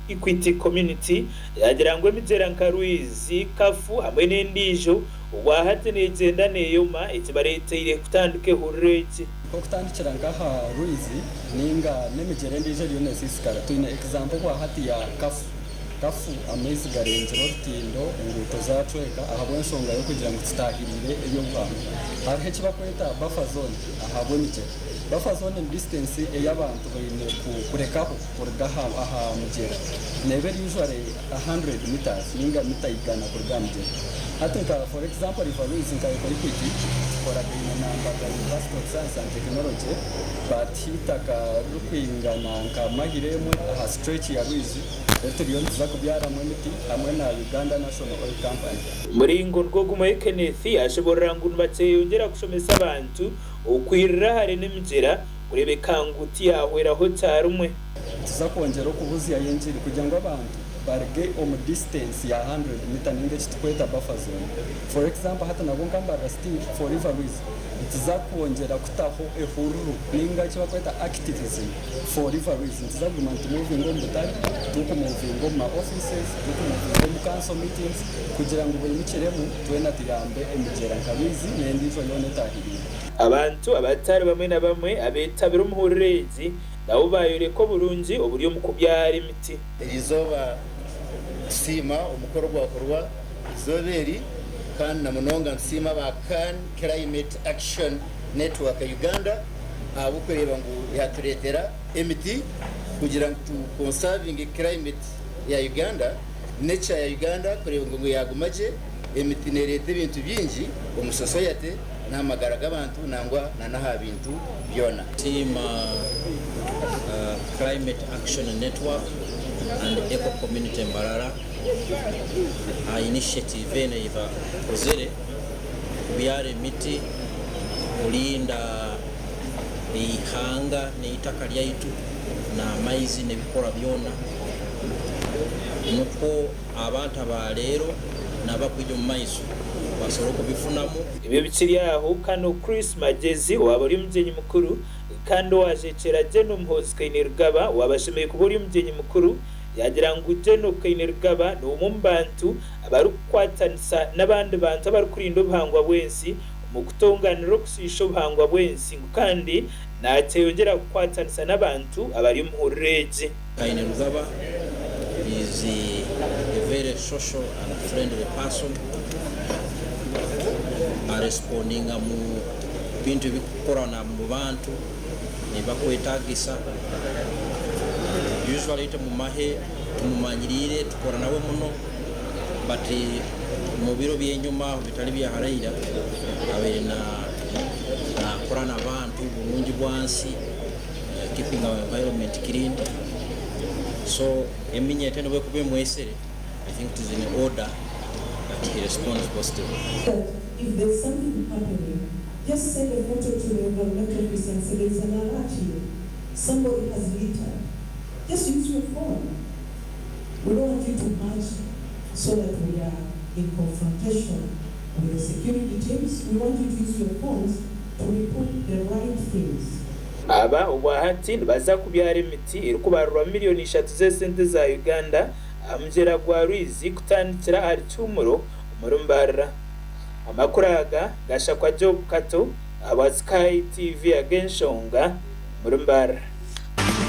equity community yagira ngo emigera nka Rwiizi kafu hamwe n'endijo wahati n'igenda neyoma ikibaretire kutandike hurreki ko kutandikira ngaha Rwiizi ninga n'emigera endijo yone sisikara tuine example wahati ya kafu amezi garenze rutindo nguto zacweka ahabwe nsonga yo kugira ngo tutahirire iyo bantu hari kiba kweta buffer zone ahabonike buffer zone distance y'abantu bayine kurekaho kurgaha aha mugyera never usually 100 meters ninga mita igana kurgamje atinka for example if Rwiizi nkaye kuri kwiti for a number of University of Science and Technology but hitaka Erikwingana nka mahiremwe aha stretch ya Rwiizi etandikire zakubyara mu emiti hamwe na Uganda National Oil Company muringo rwo Kenneth ashobora ngo bateyongera gushomesa abantu ukwirira hari n'imigera urebe kanguti yahweraho cyarumwe tuzakongera kubuziya yenjiri kugira ngo abantu barge distance ya 100 meter ninge kitweta buffer zone for example hata nabo Mbarara still for Rwiizi tuzakongera kutaho ehururu ninga kiba kweta activism for Rwiizi tuzaguma moving on mutari tuko moving on ma offices tuko moving on council meetings kugira ngo buri mukiremu twena tirambe emigera nka Rwiizi n'endijo yone tahiriye abantu abatari bamwe na bamwe abetabira umuhurrezi nabo bayore ko burungi uburyo mu kubyara imiti izoba sima umukoro gwakorwa izoberi kandi na munonga nsima ba kan climate action network Uganda abukureba ngo yaturetera emiti kugira ngo conserving climate ya Uganda nature ya Uganda kureba ngo yagumaje emiti nerete ibintu byinji mu society n'amagara g'abantu nangwa naha bintu byona team climate action network and eco community Mbarara initiative eva kozere byare miti ulinda ihanga n'itaka lyaitu na maizi nebikora byona nuko abantu abalero nabakwijo maizo basoroko bifunamu ibyo bikiri aho kano Chris Magezi wabari umjenyi mukuru kandi wajecera Jeno Mhozi Kainerugaba wabashimiye kuburi umjenyi mukuru yagira ngo Jeno Kainerugaba no mumbantu abarukwatanisa n'abandi bantu abarukurindo bhangwa bwensi mu kutonganira kusisho bhangwa bwensi kandi nateyongera kukwatanisa n'abantu abari umuhurrezi Kainerugaba is a very social and friendly person responding mu bintu bikorana mu bantu nibakwetagisa usually mu mahe tumumanyirire tukora nawe muno but mu biro byenyuma bitali bya harayira abere na korana abantu bulungi bwansi keeping our environment clean so eminya tena bwe kube mwesere I think it is in order that he responds positively. If there's something happening, just send a photo to the environmental office and say there's an alert here. Somebody has littered. Just use your phone. We don't want you to march so that we are in confrontation with the security teams. We want you to use your phones to report the right things. aba ubahati baza kubyara imiti irikubarura miliyoni 3 z'esente za Uganda amugera gwa Rwiizi kutandikira ari cyumuro muri Mbarara amakuraga gasha kwa Job Kato aba Sky TV agenshonga muri Mbarara.